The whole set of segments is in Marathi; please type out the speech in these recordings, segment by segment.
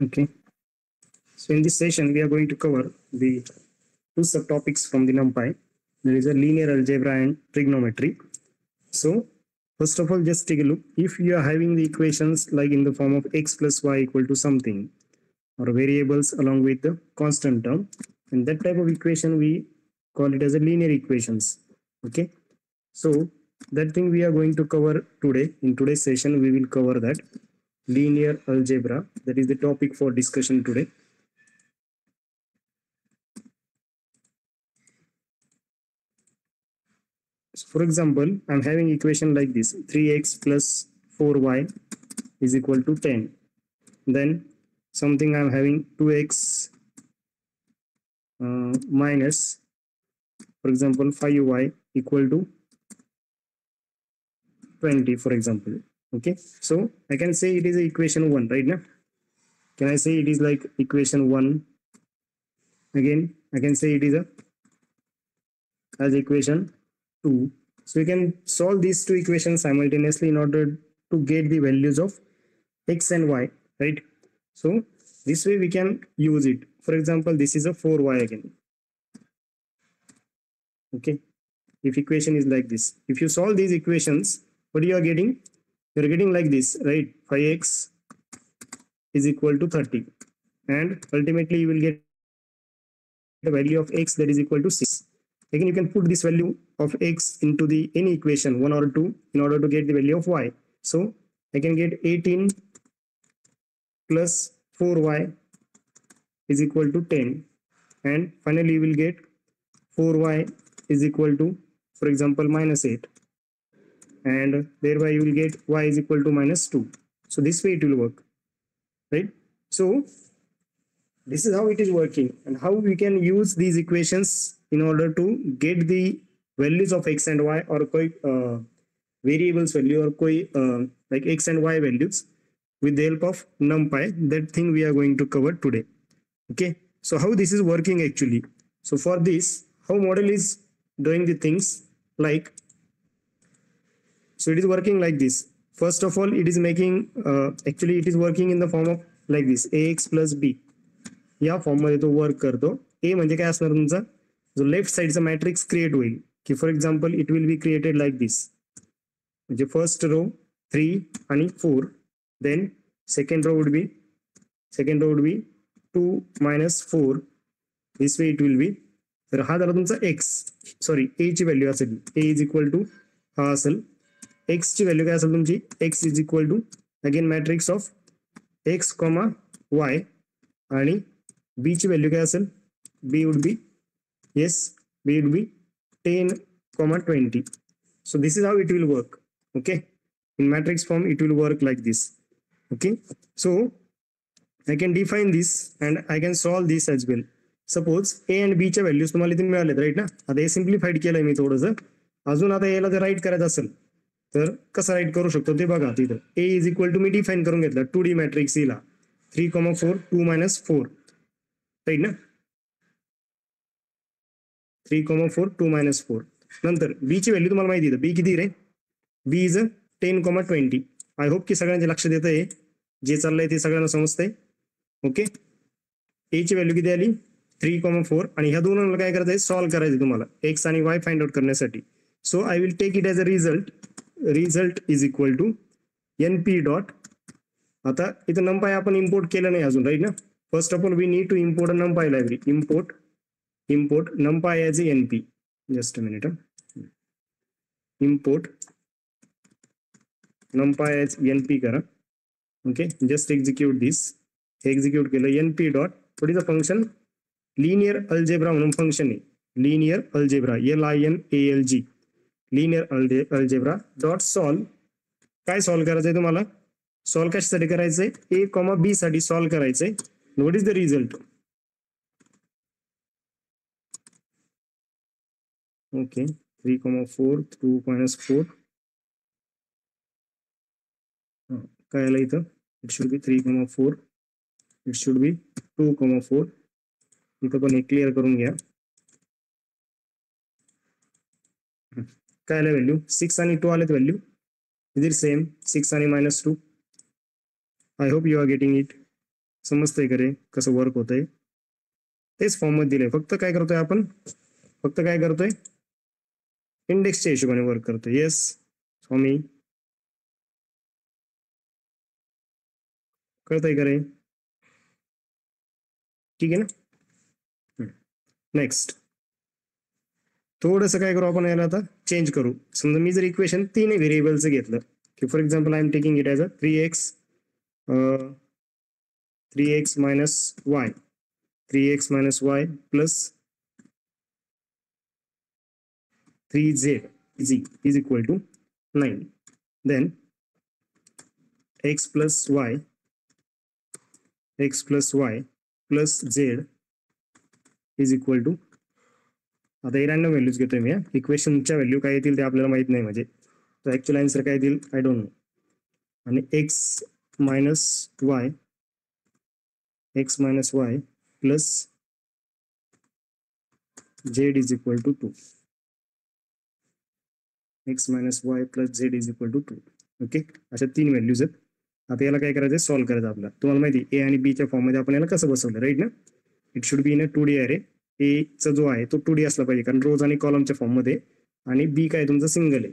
Okay, so in this session we are going to cover the two subtopics from the NumPy. There is a linear algebra and trigonometry. So first of all, just take a look. If you are having the equations like in the form of x plus y equal to something, or variables along with the constant term, and that type of equation we call it as a linear equations. Okay, so that thing we are going to cover today. In today's session we will cover that linear algebra. That is the topic for discussion today. So for example, I'm having equation like this: 3x plus 4y is equal to 10. Then something I'm having 2x minus, for example, 5y equal to 20, for example. Okay, so I can say it is a equation 1 right now. Can I say it is like equation 1? Again, I can say it is a as equation 2. So you can solve these two equations simultaneously in order to get the values of x and y, right? So this way we can use it. For example, this is a 4y again. Okay, if equation is like this, if you solve these equations, what you are getting? You are getting like this, right? 5x is equal to 30, and ultimately you will get the value of x that is equal to 6. Again, you can put this value of x into the any equation 1 or 2 in order to get the value of y. So I can get 18 plus 4y is equal to 10, and finally you will get 4y is equal to, for example, minus 8, and thereby you will get y is equal to minus 2. So this way it will work, right? So this is how it is working, and how we can use these equations in order to get the values of x and y, or variables value, or like x and y values with the help of NumPy. That thing we are going to cover today. Okay, so how this is working actually. So for this, how model is doing the things like, so it is working like this. First of all, it is making actually it is working in the form of like this: ax plus b. या फॉर्म मध्ये तो वर्क करतो. ए म्हणजे काय असणार तुमचा, जो लेफ्ट साइडचा मॅट्रिक्स क्रिएट होईल, की for example it will be created like this. म्हणजे फर्स्ट रो 3 आणि 4, then second row would be 2 minus 4. This way it will be. तर हा झाला तुमचा एक्स, सॉरी ए ची व्हॅल्यू असेल, ए इज इक्वल टू हा असेल. एक्स ची व्हॅल्यू काय असेल तुमची, X is equal to again matrix of X comma Y, आणि b ची व्हॅल्यू काय असेल, b would be, yes, b would be 10, 20. So this is how it will work. Okay, in matrix form it will work like this. Okay, so I can define this and I can solve this as well. Suppose a and b च्या व्हॅल्यूज तुम्हाला इथे मिळालेत, राईट ना. आता हे सिम्प्लिफाईड केलंय मी थोडंसं. अजून आता याला जर राईट करायचं असेल तर कसं राईट करू शकतो ते बघा. तिथं a इज इक्वल टू मी डिफाईन करून घेतलं 2D मॅट्रिक्स ला 3, 4, 2 minus 4, राईट ना. 3, 4, 2 minus 4. नंतर b ची व्हॅल्यू तुम्हाला माहिती आहे, b किती रे, b इज 10, 20. आय होप की सगळ्यांचे लक्ष देत आहे, जे चाललंय ते सगळ्यांना समजतंय. ओके, a ची व्हॅल्यू किती आली, 3, 4, आणि ह्या दोन काय करायचं आहे, सॉल्व्ह करायचं तुम्हाला x आणि y फाइंड आउट करण्यासाठी. So I will take it as a result is equal to np dot. आता इथं NumPy आपण इम्पोर्ट केलं नाही अजून, राईट ना. First of all we need to import a NumPy library. import NumPy as a np. Just a minute. Import NumPy as np करा. Okay, just execute this. Execute केलं np dot, what is the function, linear algebra म्हणून फंक्शन आहे. linear algebra, LINALG, linear algebra dot solve. काय सॉल्व्ह करायचंय तुम्हाला, सॉल्व्ह कशासाठी करायचंय, a, b साठी सॉल्व्ह करायचंय. What is the result. Okay, 3, 4, 2 minus 4. काय आलं इथं, it should be 3, 4, it should be 2, 4. इथं पण हे क्लिअर करून घ्या. काय आलं व्हॅल्यू, 6 आणि 2 आलेत व्हॅल्यू. इज इट सेम, 6 आणि -2. I hope you are getting it. समजतंय का रे कसं वर्क होतंय? तेच फॉर्म मध्ये दिलंय, फक्त काय करतोय आपण, फक्त काय करतोय, इंडेक्सच्या हिशोबाने वर्क करतोय. येस स्वामी, कळतंय का रे? ठीक आहे ना. नेक्स्ट थोडंसं काय करू आपण, याला आता चेंज करू. समजा मी जर इक्वेशन 3 व्हेरिएबलचं घेतलं, की for example I am taking it as a 3x minus y, 3x minus y plus 3z is equal to 9. Then x plus y plus z is equal to, आता हे रॅन्डम व्हॅल्यूज घेतोय मी. इक्वेशनच्या व्हॅल्यू काय येतील ते आपल्याला माहित नाही, म्हणजे तो ऍक्च्युअल आन्सर काय येतील आय डोंट नो. आणि x minus y plus z is equal to 2. x minus y plus z is equal to 2. Okay, अशा 3 व्हॅल्यूज आहेत. आता याला काय करायचं, सॉल्व्ह करायचं आपल्याला. तुम्हाला माहिती ए आणि बी च्या फॉर्म मध्ये आपण याला कसं बसवलं, राईट ना. It should be in a 2D अरे. ए चा जो आहे तो 2D असला पाहिजे, कारण रोज आणि कॉलमच्या फॉर्म मध्ये, आणि बी काय तुमचं सिंगल आहे,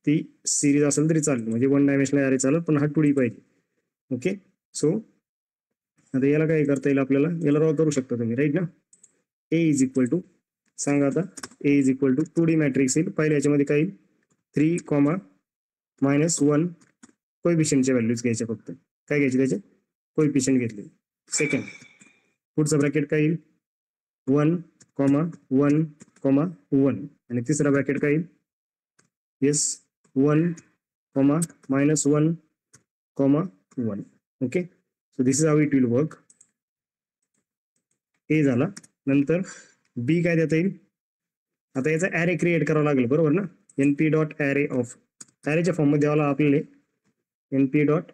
ती सिरीज असेल तरी चालेल, म्हणजे 1 डायमेन्शनल अरे चालेल, पण हा 2D पाहिजे. ओके, सो आता याला काय करता येईल आपल्याला, याला ड्रॉ करू शकता तुम्ही, राईट ना. ए इज इक्वल टू, सांगा आता, A is equal to 2D matrix येईल. पहिल्या याच्यामध्ये काय येईल, 3, -1 कोएफिशियंटच्या व्हॅल्यूज घ्यायच्या, फक्त काय घ्यायचे त्याचे, कोएफिशियंट घेतले. सेकंड पुढचा ब्रॅकेट काय येईल, 1, 1, 1, आणि तिसरा ब्रॅकेट काय येईल, yes 1, -1, 1. Okay, so this is how it will work. A झाला. नंतर बी काय देता येईल, आता याचा ॲरे क्रिएट करावा लागेल, बरोबर ना. np डॉट ॲरे ऑफ, ॲरेच्या फॉर्म मध्ये द्यावा आपल्याला, np dot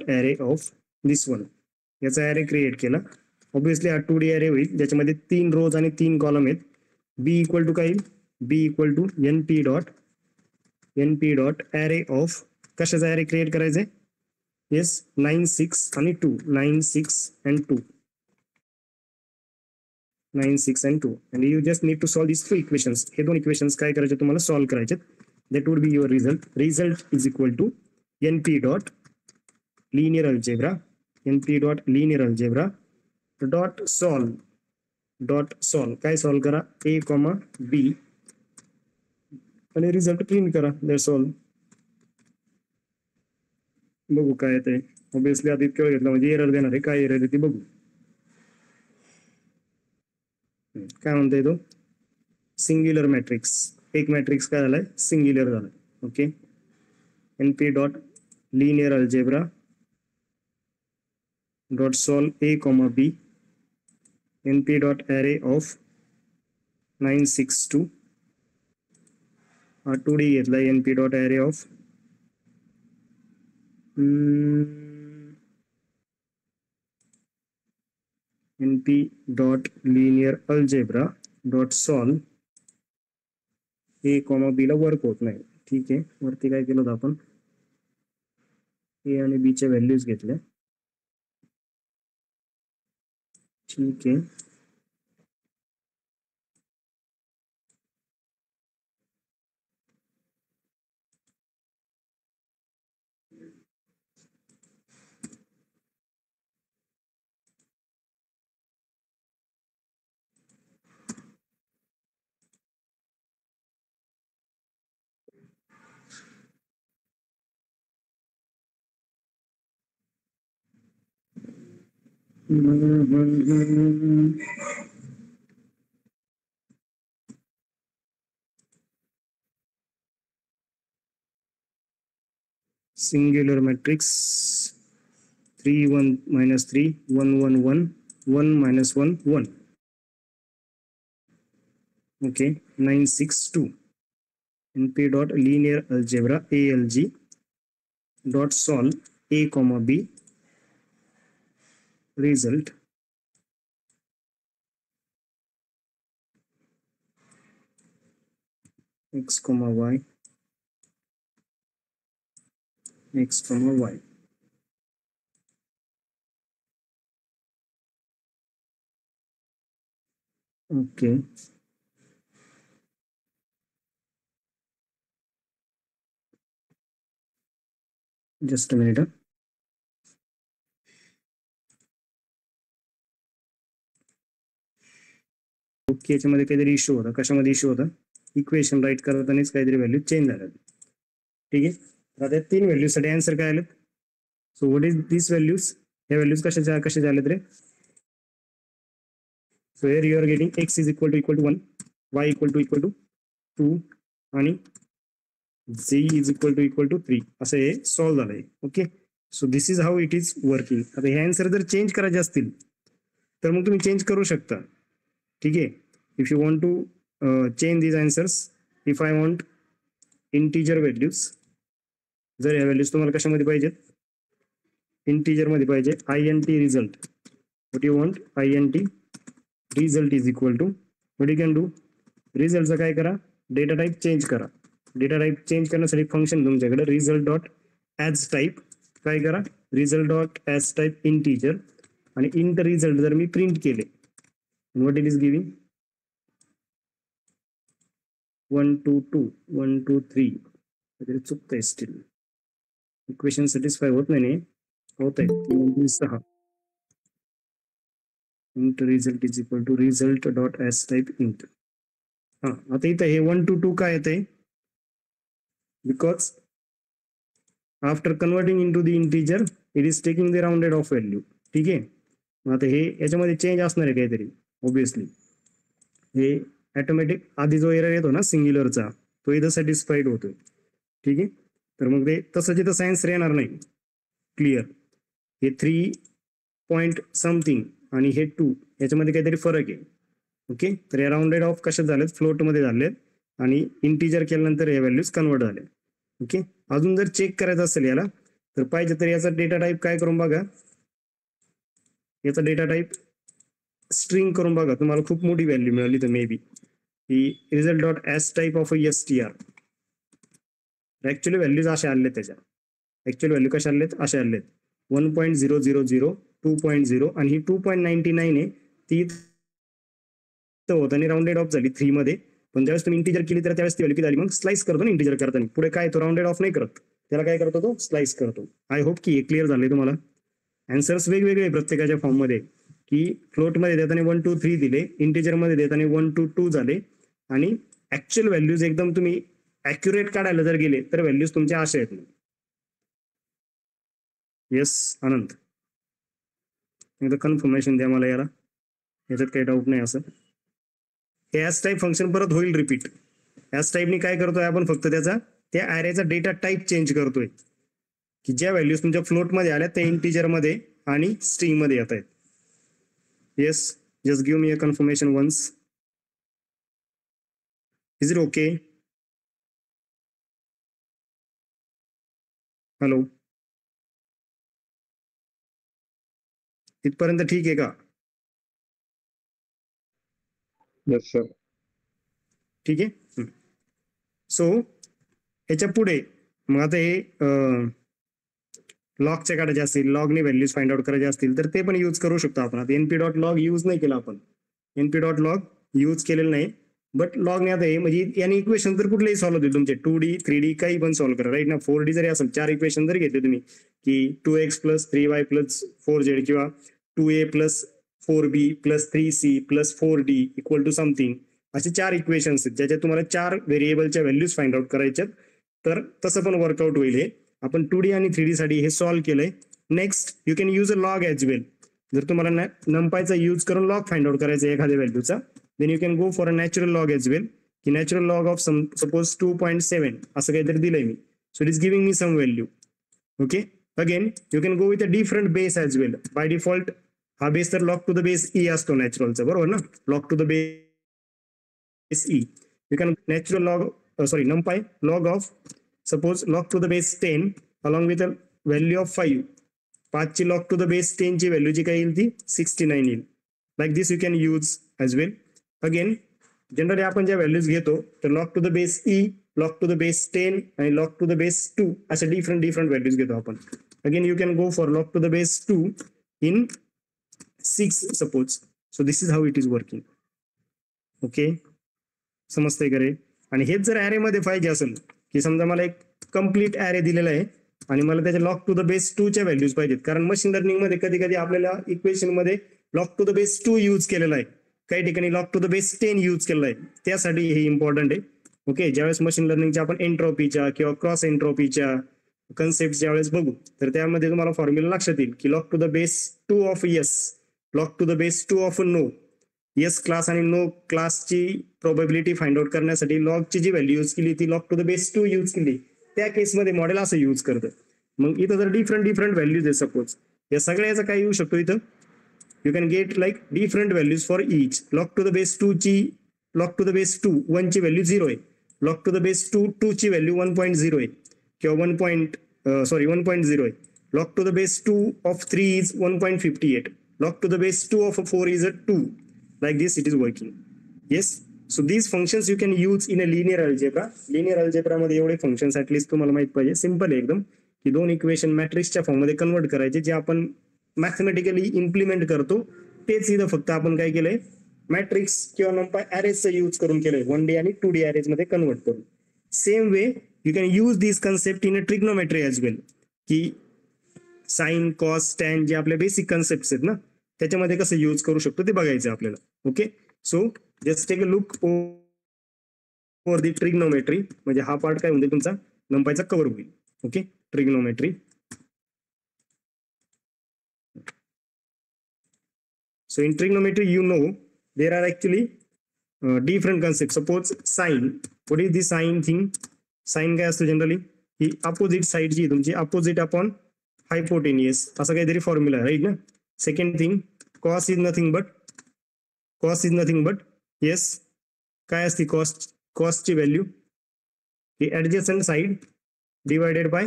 array of this one. याचा ॲरे क्रिएट केला. ऑब्विसली हा 2D ॲरे होईल, ज्याच्यामध्ये 3 रोज आणि 3 कॉलम आहेत. बी इक्वल टू काय येईल, B equal to np dot array of, कशाचा ॲरे क्रिएट करायचंय, येस 9, 6 आणि 2, 9, 6 and 2, 9, 6 and 2, and you just need to solve these two equations. हे दोन इक्वेशन्स काय करायचे तुम्हाला, सॉल्व्ह करायचे. that would be your result is equal to np dot linear algebra dot solve काय सॉल्व्ह करा, a, b, आणि रिझल्ट प्रिंट करा, दॅट्स ऑल. बघू काय येतंय. ऑब्विसली आता इतकं घेतलं म्हणजे एरर देणार आहे, काय एरर आहे ती बघू. काय म्हणतोय तो, सिंग्युलर मॅट्रिक्स, एक मॅट्रिक्स काय झालाय, सिंग्युलर झालाय. Okay, np dot linear algebra dot solve a, b, np dot array of 9, 6, 2, हा 2D घेतलाय, np dot array of np dot linear algebra dot solve a, b ला वर्क होत नाही. ठीक आहे, वरती काय केलं होतं आपण, ए आणि बी च्या व्हॅल्यूज घेतल्या. ठीक आहे, singular matrix 3, 1, -3, 1, 1, 1, 1, -1, 1. Okay, 9, 6, 2. np dot linear algebra alg dot solve a, b, result x, y x comma y. Okay. Just a minute. Okay, याच्यामध्ये काहीतरी इश्यू होता. कशामध्ये इश्यू होता? इक्वेशन राईट करतानाच काहीतरी व्हॅल्यू चेंज झाल्या. ठीक आहे, तर आता 3 व्हॅल्यूसाठी आन्सर काय आले? So what is this values? या व्हॅल्यूज कशाच्या आलेत रे? So here you are getting x is equal to 1, y equal to 2 आणि z इज इक्वल टू 3 असं हे सॉल्व्ह झालंय. Okay, so this is how it is working. आता हे आन्सर जर चेंज करायचे असतील तर मग तुम्ही चेंज करू शकता. ठीक आहे, if you want to change these answers, if I want integer values, जर या व्हॅल्यूज तुम्हाला कशामध्ये पाहिजेत? इंटीजर मध्ये पाहिजे. int result, what you want? int result is equal to, what you can do? रिझल्टचं काय करा? डेटा टाईप चेंज करा. डेटा टाईप चेंज करण्यासाठी फंक्शन तुमच्याकडे रिझल्ट डॉट ॲज टाईप, काय करा? Result dot as type integer, आणि इंट रिझल्ट जर मी प्रिंट केले, व्हॉट इट इज गिविंग? 1 2 2 1 2 3. काहीतरी चुकतंय, स्टील इक्वेशन सॅटिस्फाय होत नाही. होत आहे 6. Int result is equal to result dot as type int. हा, आता इथं हे 1 2 2 काय येतंय? Because after converting into the integer it is taking the rounded off value. ठीक आहे, मग आता हे याच्यामध्ये चेंज असणार आहे काहीतरी ऑब्विसली. हे ऑटोमॅटिक आधी जो एरर येतो ना सिंग्युलरचा, तो इथं सॅटिस्फाईड होतोय. ठीक आहे, तर मग ते तसं तिथं सायन्स येणार नाही. क्लिअर? हे 3 पॉईंट समथिंग आणि हे 2 याच्यामध्ये काहीतरी फरक आहे. ओके, तर या राउंडेड ऑफ कशात झालेत? फ्लोटमध्ये झालेत, आणि इंटीजर केल्यानंतर हे व्हॅल्यूज कन्वर्ट झाले. ओके, अजून जर चेक करायचं असेल याला तर पाहिजे तर याचा डेटा टाईप काय करून बघा, याचा डेटा टाईप स्ट्रिंग करून बघा. तुम्हाला खूप मोठी व्हॅल्यू मिळाली तर may be he result dot as type of str. Actually values अशा आलेत, त्याच्या ऍक्च्युअल व्हॅल्यू कशा आलेत? अशा आलेत 1.000 2.0 आणि ही 2.99 आहे ती होत आणि राउंडेड ऑफ झाली 3 मध्ये. पण ज्यावेळेस तुम्ही इंटीजर केली तर त्यावेळेस ती व्हॅल्यू किती झाली? मग स्लाइस करतो ना इंटीजर करताना, पुढे काय तो राउंडेड ऑफ नाही करत, त्याला काय करतो? तो स्लाइस करतो. आय होप की हे क्लिअर झालंय तुम्हाला. आन्सर्स वेगवेगळे प्रत्येकाच्या फॉर्म मध्ये, की फ्लोट मध्ये देताना 1 2 3 दिले, इंटीजर मध्ये देताना 1 2 2 झाले, आणि ऍक्च्युअल व्हॅल्यूज एकदम तुम्ही ऍक्युरेट काढायला जर गेले तर व्हॅल्यूज तुमच्या अशा आहेत. येस आनंद, एकदा कन्फर्मेशन द्या मला, याला याच्यात काही डाऊट नाही. असं हे ॲज टाईप फंक्शन परत होईल रिपीट. ॲज टाईपने काय करतोय आपण? फक्त त्याचा त्या ॲरेचा डेटा टाईप चेंज करतोय, की ज्या व्हॅल्यूज तुमच्या फ्लोटमध्ये आल्या त्या इंटीजरमध्ये आणि स्ट्रिंगमध्ये येत आहेत. Yes, just give me a confirmation once. Is it okay? Hello, इथपर्यंत ठीक आहे का? Yes sir. ठीक आहे. सो ह्याच्या पुढे मग आता हे लॉगच्या काढायचे असतील, लॉगने व्हॅल्यूज फाइंड आउट करायचे असतील तर ते पण यूज करू शकतो आपण. आता np डॉट लॉग यूज नाही केला आपण, np डॉट लॉग यूज केलेलं नाही, बट लॉगने आता हे म्हणजे याने इक्वेशन तर कुठलेही सॉल्व्ह होतील तुमचे, 2D 3D काही पण सॉल्व्ह करा राईट ना. 4D जरी असेल, 4 इक्वेशन जरी घेतले तुम्ही, की 2x plus 3y plus 4z किंवा 2a plus 4b plus 3c plus 4d equal to something, असे 4 इक्वेशन्स आहेत ज्याच्यात तुम्हाला 4 व्हेरिएबलच्या व्हॅल्यूज फाइंड आउट करायच्यात. तर तसं पण वर्कआउट होईल हे. आपण 2D आणि 3D साठी हे सॉल्व्ह केलंय. Next you can use a log as well. जर तुम्हाला नंपायचा यूज करून लॉग फाइंड आउट करायचा एखाद्या व्हॅल्यूचा, then you can go for a natural log as well, की नॅचरल लॉग ऑफ सपोज 2.7 असं काहीतरी दिलंय मी. So it is giving me some value. Okay, again you can go with a different base as well. By default हा बेस तर log to the base E असतो नॅचरलचा, बरोबर ना. Log to the base E. You can natural log numpy log of suppose log to the base 10 along with a value of 5. 5 ची log to the base 10 ची व्हॅल्यू जी काय येईल ती 69 येईल. Like this you can use as well. Again generally आपण ज्या व्हॅल्यूज घेतो तर log to the base e log to the base 10 आणि log to the base 2 अशा डिफरंट व्हॅल्यूज घेतो आपण. Again you can go for log to the base 2 in 6 suppose. So this is how it is working. Okay, समजतंय का रे? आणि हेच जर ऍरे मध्ये पाहिजे असेल की समजा मला एक कम्प्लीट ऍरे दिलेला आहे आणि मला त्याच्या log to the base 2 च्या व्हॅल्यूज पाहिजेत, कारण मशीन लर्निंग मध्ये कधी कधी आपल्याला इक्वेशन मध्ये log to the base 2 use केलेला आहे, काही ठिकाणी log to the base 10 use केलेला आहे. त्यासाठी हे इम्पॉर्टंट आहे. ओके, ज्यावेळेस मशीन लर्निंगच्या आपण एंट्रोपीच्या किंवा क्रॉस एंट्रोपीच्या कन्सेप्ट ज्यावेळेस बघू तर त्यामध्ये तुम्हाला फॉर्म्युला लक्षात येईल की log to the base 2 of yes, log to the base 2 of no, yes class आणि नो क्लासची प्रोबॅबिलिटी फाइंड आउट करण्यासाठी लॉगची जी व्हॅल्यू यूज केली ती log to the base 2 use केली. त्या केसमध्ये मॉडेल असं यूज करतं. मग इथं जर डिफरंट व्हॅल्यूज आहे सपोज, या सगळ्याचा काय येऊ शकतो इथं, you can get like different values for each. log to the base 2 ची log to the base 2 1 ची व्हॅल्यू 0 आहे, log to the base 2 ची व्हॅल्यू 1.0 आहे किंवा 1.0 आहे. log to the base 2 of 3 is 1.58, log to the base 2 of 4 is a 2. Like this it is working. Yes, so these functions you can use in a linear algebra. Linear algebra मध्ये एवढे फंक्शन्स ऍटलीस्ट तुम्हाला माहित पाहिजे. सिंपल आहे एकदम, की दोन इक्वेशन मॅट्रिक्सच्या फॉर्म मध्ये कन्वर्ट करायचे, जे आपण मॅथमॅटिकली इम्प्लिमेंट करतो तेच इथं फक्त आपण काय केलंय, मॅट्रिक्स किंवा नंपाय अरेजचा यूज करून केलंय 1D आणि 2D अरेज मध्ये कन्वर्ट करून. Same way you can use this concept in a trigonometry as well, की साइन कॉस टॅन जे आपले बेसिक कन्सेप्ट आहेत ना त्याच्यामध्ये कसं यूज करू शकतो ते बघायचं आपल्याला. Okay, so just take a look for the trigonometry. म्हणजे हा पार्ट काय म्हणजे तुमचा नंपायचा कव्हर होईल. Okay, trigonometry. So in trigonometry, you know, there are actually different concepts. Suppose sine. What is the sine thing? Sine काय असतो जनरली, ही अपोजिट साइड जी तुमची अपोजिट अपॉन हायपोटेनियस असा काहीतरी फॉर्म्युला आहे, राईट ना. Second thing, cos is nothing but yes काय असते कॉसची व्हॅल्यू ही adjacent side divided by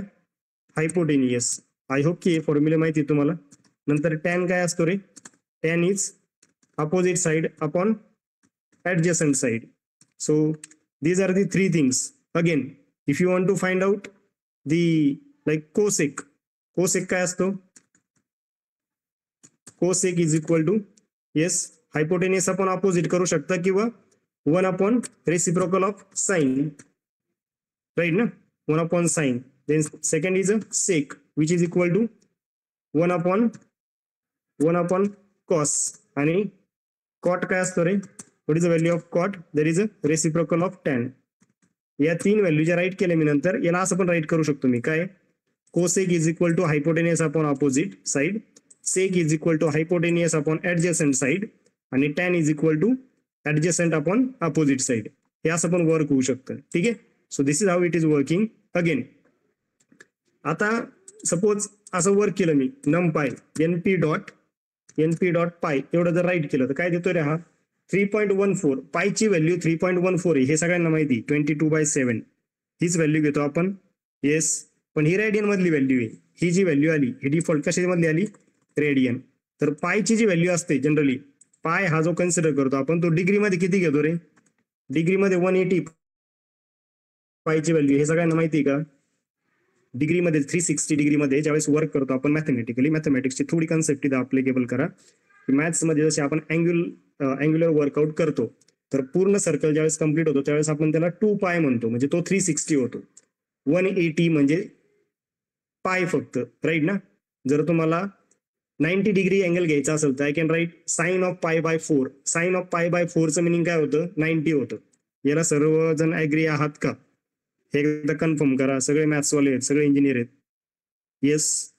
hypotenuse. I hope की हे फॉर्म्युला माहिती आहे तुम्हाला. नंतर टॅन काय असतो रे, tan is opposite side upon adjacent side. So these are the three things. Again, if you want to find out the like cosec काय असतो, cosec is equal to yes hypotenuse upon opposite करू शकता किंवा 1 upon reciprocal of sine, right ना, 1 upon sine. Then second is a sec which is equal to 1 upon cos. आणि cot काय असतो रे, what is the value of cot, there is a reciprocal of tan. या तीन व्हॅल्यू ज्या राईट केल्या मी नंतर याला असं पण राईट करू शकतो मी, काय cosec is equal to hypotenuse upon opposite side, sec is equal to hypotenuse upon adjacent side आणि tan is equal to adjacent upon opposite side. हे असं पण वर्क होऊ शकतं. ठीक आहे, so this is how it is working. Again आता सपोज असं वर्क केलं मी, नमपाय np डॉट पाय एवढं जर राईट केलं तर काय देतोय रे, हा 3.14. पायची व्हॅल्यू 3.14 आहे, हे सगळ्यांना माहिती. 22/7 हीच व्हॅल्यू घेतो आपण. येस, पण ही रेडियन मधली व्हॅल्यू आहे. ही जी व्हॅल्यू आली ही डिफॉल्ट कशामधली आली, रेडियन. तर पायची जी व्हॅल्यू असते जनरली, पाय हा जो कन्सिडर करतो आपण तो डिग्रीमध्ये किती घेतो रे, डिग्रीमध्ये 180 पायची व्हॅल्यू, हे सगळ्यांना माहिती आहे का. डिग्रीमध्ये 360 डिग्रीमध्ये ज्यावेळेस वर्क करतो आपण मॅथमॅटिकली, मॅथमॅटिक्सची थोडी कन्सेप्ट इथं अप्लिकेबल करा. मॅथ्समध्ये जसे आपण अँग्युलर वर्कआउट करतो तर पूर्ण सर्कल ज्यावेळेस कम्प्लीट होतो त्यावेळेस आपण त्याला 2 पाय म्हणतो, म्हणजे तो 360 होतो. 180 म्हणजे पाय फक्त, राईट ना. जर तुम्हाला 90 डिग्री अँगल घ्यायचा असेल तर I can write sine of pi by 4. Sine of pi by 4चं मिनिंग काय होतं, 90 होतं. याला सर्वजण ऍग्री आहात का, हे एकदा कन्फर्म करा. सगळे मॅथ्सवाले आहेत, सगळे इंजिनियर आहेत. येस,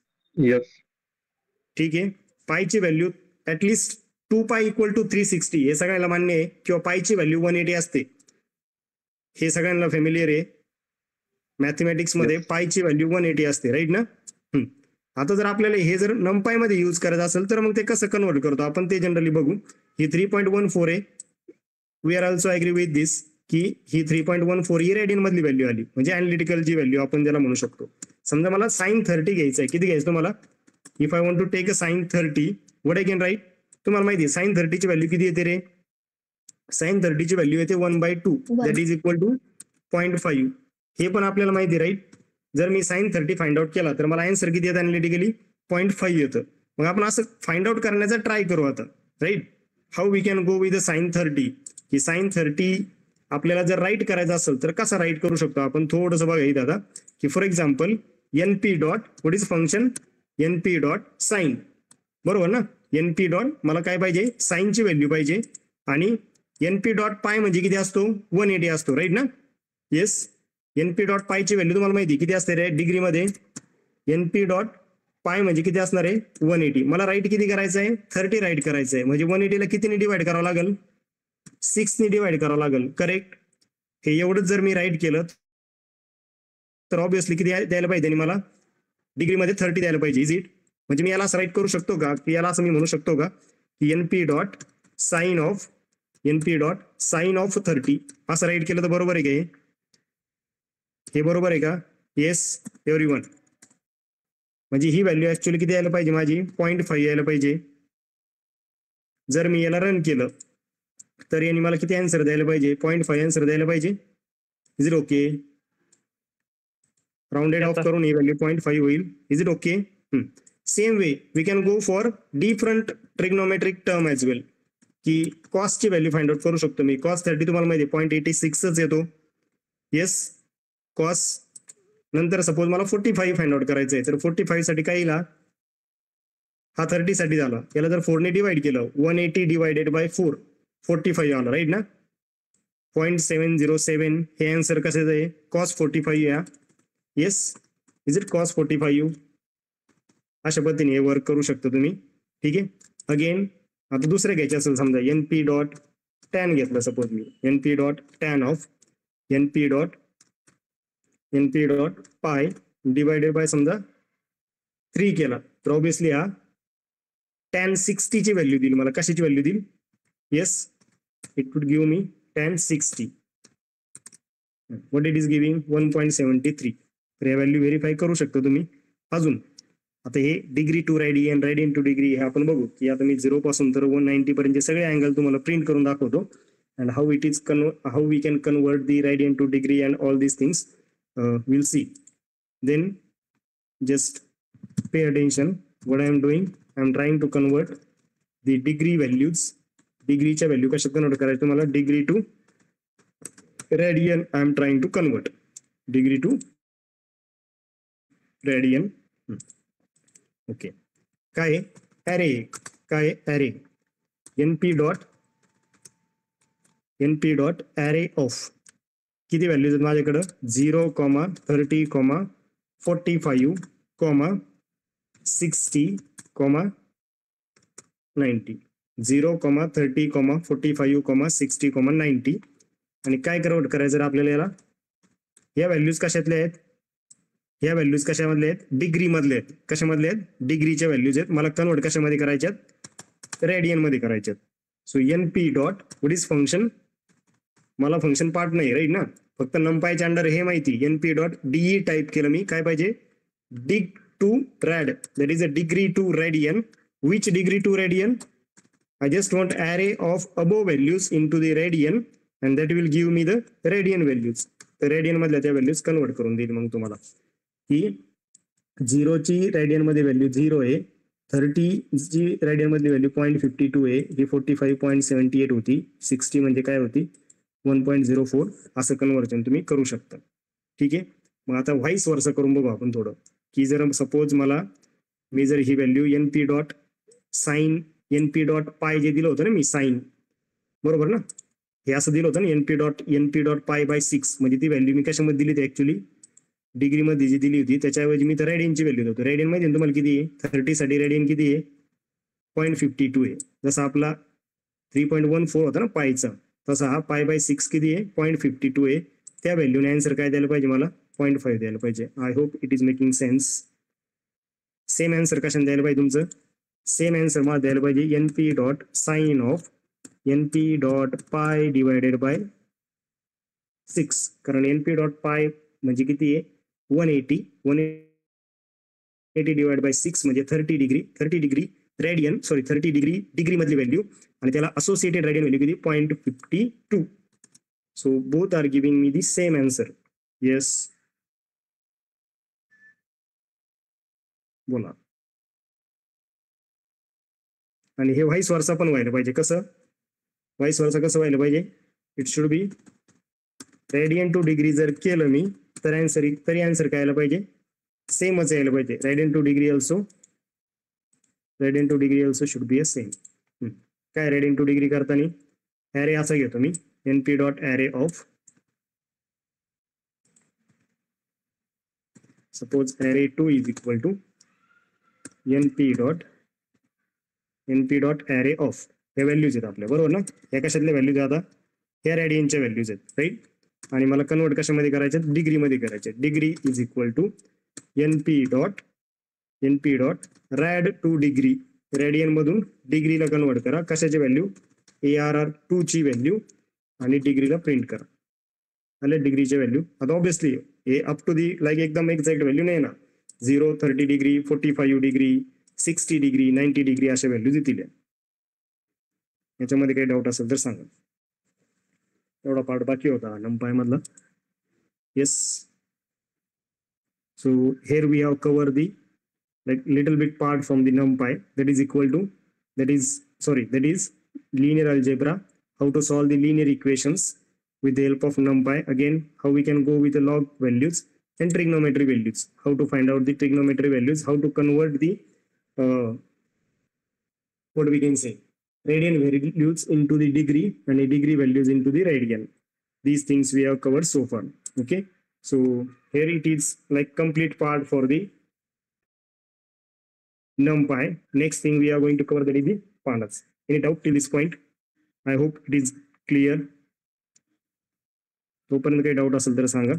ठीक आहे. पायची व्हॅल्यू ऍटलिस्ट 2 पाय इक्वल टू 360 हे सगळ्यांना मान्य आहे, किंवा पायची व्हॅल्यू 180 असते, हे सगळ्यांना फेमिलियर आहे. मॅथमॅटिक्स मध्ये पायची व्हॅल्यू 180 असते, राईट ना. आता जर आपल्याला हे जर नमपाय मध्ये यूज करायचं असेल तर मग ते कसं कन्वर्ट करतो आपण ते जनरली बघू. ही 3.14 आहे, we are also agree with this की ही 3.14 ही रेडियन मधली व्हॅल्यू आली, म्हणजे अनालिटिकल जी व्हॅल्यू आपण ज्याला म्हणू शकतो. समजा मला साइन 30 घ्यायचं आहे, किती घ्यायचं तुम्हाला, if I want to take a sine 30 what I can write. तुम्हाला माहिती आहे साइन 30 ची व्हॅल्यू किती येते रे, साइन 30 ची व्हॅल्यू येते 1/2, दॅट इज इक्वल टू 0.5 हे पण आपल्याला माहिती राईट. जर मी sin 30 फाइंड आउट केला तर मला आन्सर किती येतं अनालिटिकली 0.5 येतं. मग आपण असं फाइंड आउट करण्याचा ट्राय करू आता right. How we can go with sin 30 की sin 30 आपल्याला जर राईट करायचं असेल तर कसा राईट करू शकतो आपण थोडंसं बघा इथं आता की for example np dot what is function np dot sine बरोबर ना. np डॉट मला काय पाहिजे साईनची व्हॅल्यू पाहिजे आणि np डॉट पाय म्हणजे किती असतो 180 असतो राईट ना. येस np डॉट पायची व्हॅल्यू तुम्हाला माहिती किती असते रे डिग्रीमध्ये. np डॉट पाय म्हणजे किती असणार आहे 180. मला राईट किती करायचं आहे 30 राईट करायचं आहे म्हणजे 180 ला कितीने डिवाइड करावं लागेल 6 ने डिवाइड करावं लागेल करेक्ट. हे एवढंच जर मी राईट केलं तर ऑब्विसली किती द्यायला पाहिजे आणि मला डिग्रीमध्ये 30 द्यायला पाहिजे इज इट. म्हणजे मी याला असं राईट करू शकतो का की याला असं मी म्हणू शकतो का की np डॉट साइन ऑफ 30 असं राईट केलं तर बरोबर आहे का हे बरोबर आहे का. Yes everyone. म्हणजे ही व्हॅल्यू ऍक्च्युअली किती यायला पाहिजे माझी 0.5 यायला पाहिजे. जर मी याला रन केलं तर याने मला किती आन्सर द्यायला पाहिजे 0.5 आन्सर द्यायला पाहिजे. Is it okay. Rounded off करून ही व्हॅल्यू 0.5 होईल. Is it okay. Same way we can go for different trigonometric term as well की कॉस्टची व्हॅल्यू फाइंड आउट करू शकतो मी. कॉस 30 तुम्हाला माहिती आहे 0.86च येतो. येस कॉस नंतर सपोज मला 45 फाइंड आउट करायचं आहे तर 45 साठी काय येईल हा 30 साठी झाला. याला जर 4 ने डिवाइड केलं 180 डिवाइडेड बाय 4 45 आलं राईट ना. 0.707 हे आन्सर कशाचं आहे कॉस 45 या. Yes is it cos 45. अशा पद्धतीने हे वर्क करू शकता तुम्ही. ठीक आहे. अगेन आता दुसरं घ्यायचं असेल समजा np डॉट टॅन घेतलं सपोज मी np dot tan of np dot pi divided by समजा 3 केला तर ऑब्विसली हा tan 60 ची व्हॅल्यू देईल मला. कशाची व्हॅल्यू देईल. Yes it would give me tan 60 what it is giving 1.73. तर या व्हॅल्यू व्हेरीफाय करू शकता तुम्ही. अजून आता हे degree to radian radian to degree हे आपण बघू की आता मी 0 पासून तर 190 पर्यंत सगळे अँगल तुम्हाला प्रिंट करून दाखवतो and how it is how we can convert the radian to degree and all these things will see. Then just pay attention what I am doing. I am trying to convert the degree values. डिग्रीच्या व्हॅल्यू कशा कन्वर्ट करायचं तुम्हाला degree to radian I am trying to convert degree to radian. Okay काय ॲरे काय array np dot array of किती व्हॅल्यूज आहेत माझ्याकडं 0, 30, 45, 60, 90. 0, 30, 45, 60, 90 आणि काय कन्वर्ट करायचं जर आपल्याला याला या व्हॅल्यूज कशातल्या आहेत ह्या व्हॅल्यूज कशामधले आहेत डिग्री मधले आहेत. कशामधले आहेत डिग्रीच्या व्हॅल्यूज आहेत. मला कन्वर्ट कशामध्ये करायच्यात रेडियन मध्ये करायच्यात. So np dot what is function मला फंक्शन पार्ट नाही राईट ना फक्त नंपायच्या अंडर हे माहिती np डॉट de टाईप केलं मी काय पाहिजे dig to rad that is a degree to radian. Which degree to radian I just want array of above values into the radian and that will give me the radian values. तर रेडियन मधल्या त्या व्हॅल्यूज कन्वर्ट करून देईल मग तुम्हाला की 0 ची रेडियन मध्ये व्हॅल्यू 0 आहे 30 ची रेडियन मधली व्हॅल्यू 0.52 आहे ही 45.78 होती 60 म्हणजे काय होती 1.04 असं कन्वर्जन तुम्ही करू शकता. ठीक आहे. मग आता व्हाईस वर्सा करून बघू आपण थोडं की जर सपोज मला मी जर ही value np dot sine np dot pi जे दिलं होतं ना मी साइन बरोबर ना हे असं दिलं होतं ना np डॉट पाय बाय 6 म्हणजे ती व्हॅल्यू मी कशामध्ये दिली होती ऍक्च्युली डिग्री मध्ये जी दिली होती त्याच्याऐवजी मी तर रेडियनची व्हॅल्यू देतो. रेडियन मध्ये तुम्हाला किती आहे 30 साठी रेडियन किती आहे 0.52 आहे. जसा आपला 3.14 होता ना पायचा तसा हा पाय बाय 6 किती आहे 0.52 आहे. त्या व्हॅल्यूने आन्सर काय द्यायला पाहिजे मला 0.5 द्यायला पाहिजे. I hope it is making sense. Same answer कशाने द्यायला पाहिजे तुमचं सेम आन्सर मला द्यायला पाहिजे np dot sine of np dot pi divided by 6 कारण np डॉट पाय म्हणजे किती आहे 180 डिवाइड बाय 6 म्हणजे 30 डिग्री रेडियन 30 डिग्री मधली व्हॅल्यू आणि त्याला असोसिएटेड रेडियन व्हॅल्यू किती 0.52 So both are giving me the same answer. Yes. बोला. आणि हे व्हाईस वर्सा पण व्हायला पाहिजे. कसं व्हाईस वर्सा कसं व्हायला पाहिजे? It should be radian to degree जर केलं मी तर आन्सर काय यायला पाहिजे? सेमच यायला पाहिजे. Radian to degree also should be a same. काय रेडियन टू डिग्री करताना ॲरे असा घेतो मी np dot array of suppose array 2 is equal to np dot array of. हे व्हॅल्यूज आहेत आपल्या, बरोबर ना? या कशातल्या व्हॅल्यूज आहेत? आता ह्या रेडियनच्या व्हॅल्यूज आहेत, राईट. आणि मला कन्वर्ट कशामध्ये करायचे? डिग्रीमध्ये करायचे. Degree is equal to np dot rad to degree. Radian मधून डिग्रीला कन्वर्ट करा. कशाची व्हॅल्यू? ARR2 ची व्हॅल्यू आणि डिग्रीला प्रिंट करा. आले डिग्रीची व्हॅल्यू. आता ऑब्विसली हे अप टू दी लाईक एकदम एक्झॅक्ट व्हॅल्यू नाही ना. 0, 30 डिग्री, 45 डिग्री, 60 डिग्री, 90 डिग्री अशा व्हॅल्यू देतील. याच्यामध्ये काही डाऊट असेल तर सांगा. एवढा पार्ट बाकी होता NumPy मधला. Yes. So here we have covered the like little bit part from the NumPy that is linear algebra, how to solve the linear equations with the help of NumPy. Again, how we can go with the log values and trigonometry values, how to find out the trigonometry values, how to convert the what we can say radian values into the degree and the degree values into the radian. These things we have covered so far. Okay, so here it is like complete part for the NumPy. Next thing we are going to cover that is the pandas. Any doubt till this point? I hope it is clear. तोपर्यंत काही डाऊट असेल तर सांगा.